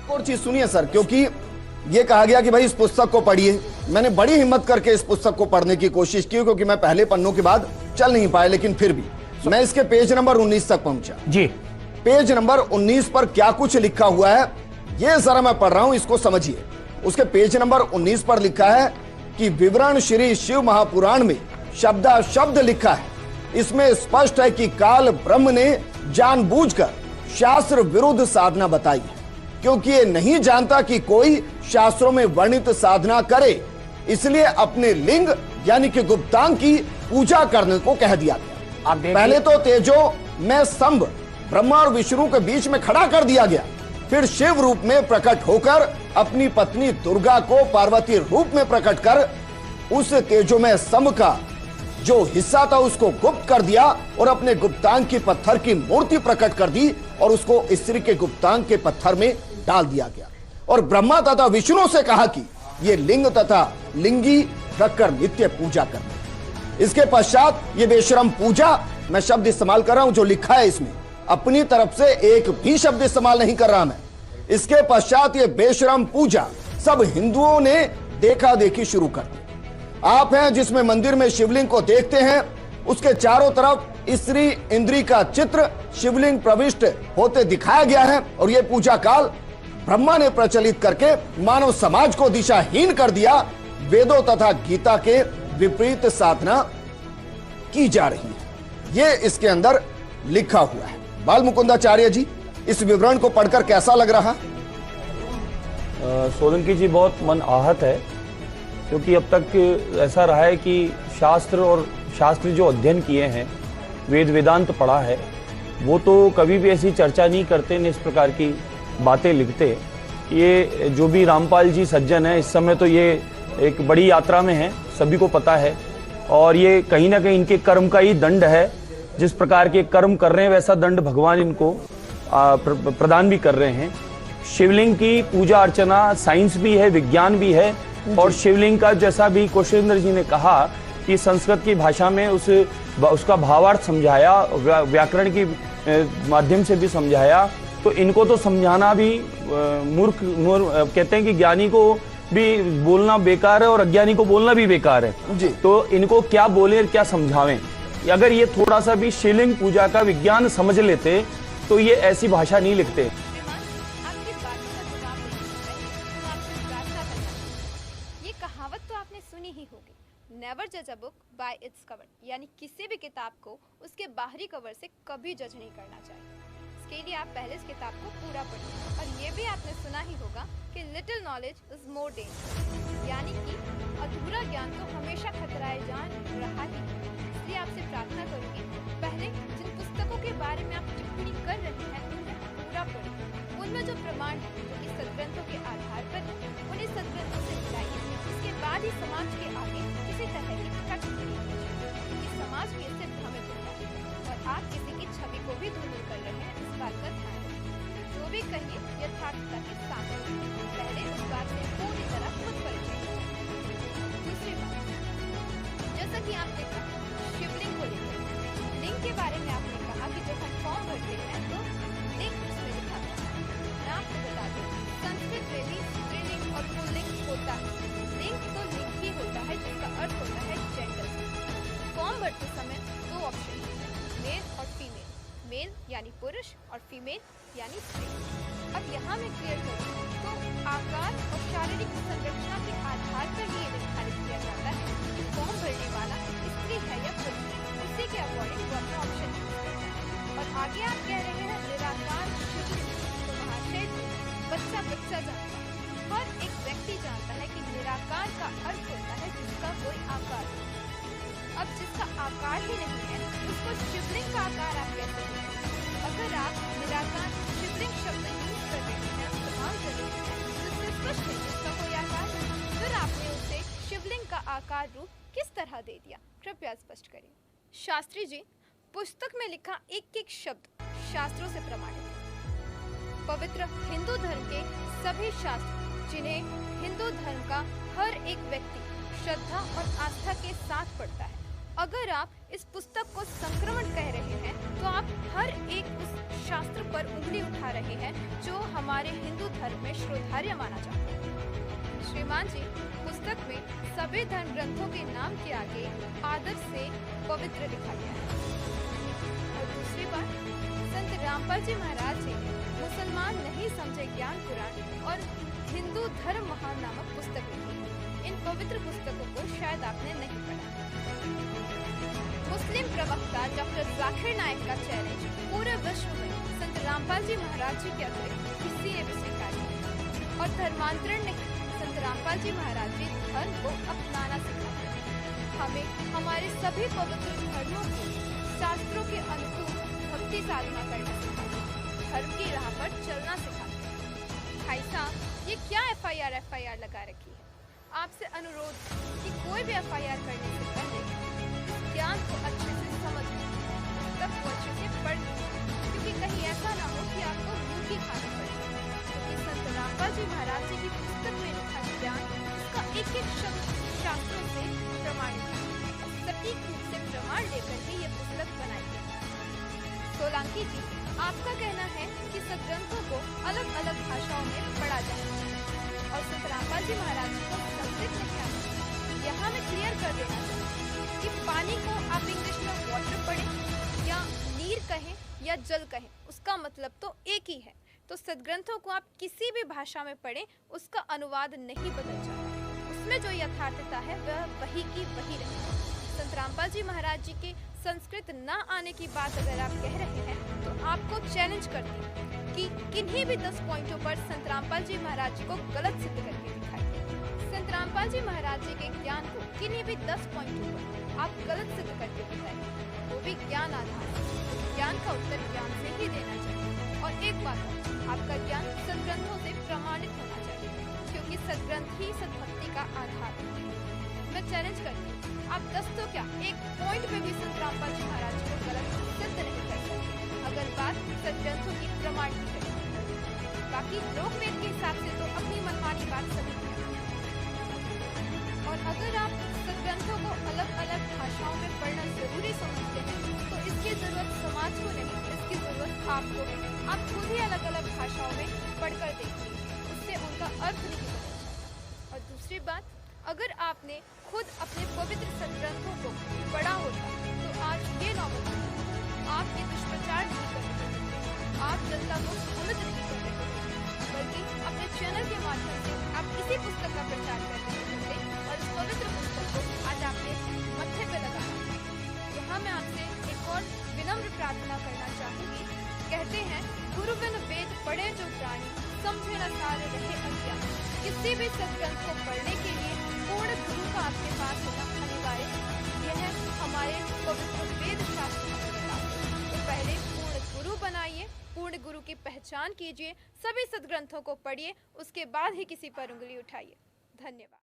और चीज सुनिए सर, क्योंकि ये कहा गया कि भाई इस पुस्तक को पढ़िए। मैंने बड़ी हिम्मत करके इस पुस्तक को पढ़ने की कोशिश की, क्योंकि मैं पहले पन्नों के बाद चल नहीं पाया, लेकिन फिर भी मैं इसके पेज नंबर 19 तक पहुंचा जी। पेज नंबर 19 पर क्या कुछ लिखा हुआ है ये जरा मैं पढ़ रहा हूं, इसको समझिए। उसके पेज नंबर 19 पर लिखा है कि विवरण श्री शिव महापुराण में शब्दाशब्द लिखा है। इसमें स्पष्ट है कि काल ब्रह्म ने जानबूझकर शास्त्र विरुद्ध साधना बताई है, क्योंकि ये नहीं जानता कि कोई शास्त्रों में वर्णित साधना करे, इसलिए अपने लिंग यानी कि गुप्तांग की पूजा करने को कह दिया गया। पहले तो तेजो में स्तंभ ब्रह्मा और विष्णु के बीच में खड़ा कर दिया गया, फिर शिव रूप में प्रकट होकर अपनी पत्नी दुर्गा को पार्वती रूप में प्रकट कर उस तेजोमय स्तंभ का जो हिस्सा था उसको गुप्त कर दिया और अपने गुप्तांग की पत्थर की मूर्ति प्रकट कर दी और उसको स्त्री के गुप्तांग के पत्थर में डाल दिया गया। और ब्रह्मा तथा विष्णु से कहा कि ये लिंग तथा लिंगी रखकर नित्य पूजा करना। इसके पश्चात ये बेशरम पूजा, मैं शब्द इस्तेमाल कर रहा हूं जो लिखा है इसमें, अपनी तरफ से एक भी शब्द इस्तेमाल नहीं कर रहा मैं। इसके पश्चात ये बेशरम पूजा सब हिंदुओं ने देखा देखी शुरू कर दी। आप हैं जिसमें मंदिर में शिवलिंग को देखते हैं, उसके चारों तरफ स्त्री इंद्री का चित्र शिवलिंग प्रविष्ट होते दिखाया गया है, और यह पूजा काल ब्रह्मा ने प्रचलित करके मानव समाज को दिशाहीन कर दिया। वेदों तथा गीता के विपरीत साधना की जा रही है, ये इसके अंदर लिखा हुआ है। बाल मुकुंदाचार्य जी, इस विवरण को पढ़कर कैसा लग रहा? सोलंकी जी, बहुत मन आहत है, क्योंकि अब तक ऐसा रहा है कि शास्त्र और शास्त्र जो अध्ययन किए हैं, वेद वेदांत पढ़ा है, वो तो कभी भी ऐसी चर्चा नहीं करते, न इस प्रकार की बातें लिखते। ये जो भी रामपाल जी सज्जन है, इस समय तो ये एक बड़ी यात्रा में है, सभी को पता है, और ये कहीं ना कहीं इनके कर्म का ही दंड है। जिस प्रकार के कर्म कर रहे हैं वैसा दंड भगवान इनको प्रदान भी कर रहे हैं। शिवलिंग की पूजा अर्चना साइंस भी है, विज्ञान भी है, और शिवलिंग का जैसा भी कौशलेंद्र जी ने कहा कि संस्कृत की भाषा में उसका भावार्थ समझाया, व्याकरण की माध्यम से भी समझाया, तो इनको तो समझाना भी मूर्ख कहते हैं कि ज्ञानी को भी बोलना बेकार है और अज्ञानी को बोलना भी बेकार है जी। तो इनको क्या बोले और क्या समझावें? अगर ये थोड़ा सा भी शिवलिंग पूजा का विज्ञान समझ लेते तो ये ऐसी भाषा नहीं लिखते। नेवर जज a book by its cover, यानी किसी भी किताब को उसके बाहरी कवर से कभी जज नहीं करना चाहिए। इसके लिए आप पहले इस किताब को पूरा पढ़िए। और ये भी आपने सुना ही होगा कि little knowledge is more danger, यानी कि अधूरा ज्ञान तो हमेशा खतराए जान रहा ही। इसलिए आपसे प्रार्थना करूंगी, पहले जिन पुस्तकों के बारे में आप टिप्पणी कर रहे हैं उन्हें पूरा पढ़िए। उनमें जो प्रमाण है जो कि सदग्रंथों के आधार पर है, उन्हें सदग्रंथों से मिलाइए। इसके बाद ही समाज के आगे किसी तरह की टीका टिप्पणी कीजिए, क्योंकि समाज भी इससे भ्रमित होता है और आप किसी की छवि को भी धूमिल कर रहे हैं, इस बात का ध्यान रखें। जो भी कहिए यथार्थता के साथ, पहले उस बात से पूरी तरह खुद परिचय कीजिए। दूसरी बात, जैसा कि आपने कहा शिवलिंग को लेकर, लिंग के बारे में आपने कहा कि जब हम फॉर्म भरते हैं तो लिंग उसमें लिखा था। मैं आपको बता दूं, संस्कृत में भी स्त्रीलिंग और पुल्लिंग होता है। लिंग तो लिंग ही होता है, जिसका अर्थ होता है जेंडर। फॉर्म भरते समय दो ऑप्शन होते हैं, मेल और फीमेल। मेल यानी पुरुष और फीमेल यानी स्त्री। अब यहाँ मैं क्लियर करूँ तो आकार और शारीरिक संरचना के आधार पर ही निर्धारित किया जाता है कि फॉर्म भरने वाला स्त्री है या पुरुष, उसी के अकॉर्डिंग वो अपना ऑप्शन चूज करता है। और आगे आप कह रहे हैं निराकार शिवलिंग, तो महाशय बच्चा बच्चा जानता है, हर एक व्यक्ति जानता है कि निराकार का अर्थ होता है जिसका कोई आकार हो। अब जिसका आकार ही नहीं है उसको शिवलिंग का आकार आप कैसे देंगे? अगर आप निराकार शिवलिंग शब्द यूज कर रहे हैं, इस्तेमाल कर रहे हैं, तो इससे स्पष्ट है जिसका कोई आकार है। फिर आपने उसे शिवलिंग का आकार रूप किस तरह दे दिया? कृपया स्पष्ट करें। शास्त्री जी, पुस्तक में लिखा एक एक शब्द शास्त्रों से प्रमाणित है। पवित्र हिंदू धर्म के सभी शास्त्र जिन्हें हिंदू धर्म का हर एक व्यक्ति श्रद्धा और आस्था के साथ पढ़ता है, अगर आप इस पुस्तक को संक्रमण कह रहे हैं तो आप हर एक उस शास्त्र पर उंगली उठा रहे हैं जो हमारे हिंदू धर्म में अपरिहार्य माना जाता है। श्रीमान जी, पुस्तक में सभी धर्म ग्रंथों के नाम के आगे आदर से पवित्र लिखा गया है। और दूसरी बात, संत रामपाल जी महाराज जी ने मुसलमान नहीं समझे ज्ञान पुराण और हिंदू धर्म महान नामक पुस्तक लिखी। इन पवित्र पुस्तकों को शायद आपने नहीं पढ़ा। मुस्लिम प्रवक्ता डॉक्टर जाकिर नाइक का चैलेंज पूरे विश्व में संत रामपाल जी महाराज जी के अतिरिक्त किसी ने भी स्वीकार किया और धर्मांतरण नहीं, संत रामपाल जी महाराज जी धर्म को अपनाना सिखाते हैं। हमें हमारे सभी पवित्र धर्मों को शास्त्रों के अनुकूल भक्ति साधना करना सिखाते हैं, धर्म की राह पर चलना सिखाते हैं। भाई साहब, ये क्या FIR लगा रखी है? आपसे अनुरोध कि कोई भी FIR करने से पहले इस ज्ञान को अच्छे से समझ लें, पुस्तक को अच्छे से पढ़ लें, क्योंकि कहीं ऐसा ना हो कि आपको मुंह की खानी पड़े। क्योंकि संत रामपाल जी महाराज जी की पुस्तक में लिखा ज्ञान, उसका एक एक शब्द शास्त्रों से प्रमाणित है और सटीक रूप से प्रमाण लेकर ही ये पुस्तक बनाई गई। सोलंकी जी, आपका कहना है कि सदग्रंथों को अलग अलग भाषाओं में पढ़ा जाए और संत रामपाल जी महाराज जी को संस्कृत नहीं आता। यहाँ मैं क्लियर कर देना चाहूँ कि पानी को आप इंग्लिश में वाटर पढ़ें या नीर कहें या जल कहें, उसका मतलब तो एक ही है। तो सदग्रंथों को आप किसी भी भाषा में पढ़ें, उसका अनुवाद नहीं बदल जाता। उसमें जो यथार्थता है वह वही की वही रहेगी। संत रामपाल जी महाराज जी के संस्कृत न आने की बात अगर आप कह रहे हैं तो आपको चैलेंज करती हूँ कि किन्हीं भी 10 पॉइंटों पर संत रामपाल जी महाराज जी को गलत सिद्ध करके दिखाइए। संत रामपाल जी महाराज जी के ज्ञान को किन्हीं भी 10 पॉइंटों पर आप गलत सिद्ध करके बताइए, वो भी ज्ञान आधार। ज्ञान का उत्तर ज्ञान से ही देना चाहिए। और एक बात, आपका ज्ञान सदग्रंथों से प्रमाणित होना चाहिए, क्योंकि सदग्रंथ ही सदभक्ति का आधार है। मैं चैलेंज करती हूँ, आप 10 तो क्या एक पॉइंट पे भी संत रामपाल जी महाराज जी को गलत सिद्ध नहीं कर सकते अगर बात सदग्रंथों की प्रमाण की है। बाकी लोकवेद के हिसाब से तो अपनी मनमानी बात सभी की। और अगर आप सदग्रंथों को अलग अलग भाषाओं में पढ़ना जरूरी समझते हैं तो इसकी जरूरत समाज को नहीं, इसकी जरूरत आपको है। आप खुद ही अलग अलग भाषाओं में पढ़कर देखिए, उससे उनका अर्थ नहीं बदलता। और दूसरी बात, अगर आपने खुद अपने पवित्र सदग्रंथों को पढ़ा होता तो आज ये नौबत नहीं। आप ये दुष्प्रचार नहीं कर रहे, आप जनता को भ्रमित नहीं कर रहे, बल्कि अपने चैनल के माध्यम से आप इसी पुस्तक का प्रचार कर रहे थे और इस पवित्र पुस्तक को आज आपने मत्थे पे लगाया। यहाँ मैं आपसे एक और विनम्र प्रार्थना करना चाहूँगी। कहते हैं, गुरु बिन वेद पढ़े जो प्राणी, समझे न सार रहे अज्ञान। किसी भी सदग्रंथ को पढ़ने के लिए पूर्ण गुरु का आपके पास होना अनिवार्य है। यह हमारे पवित्र वेद शास्त्र में लिखा है। तो पहले पूर्ण गुरु बनाइए, पूर्ण गुरु की पहचान कीजिए, सभी सदग्रंथों को पढ़िए, उसके बाद ही किसी पर उंगली उठाइए। धन्यवाद।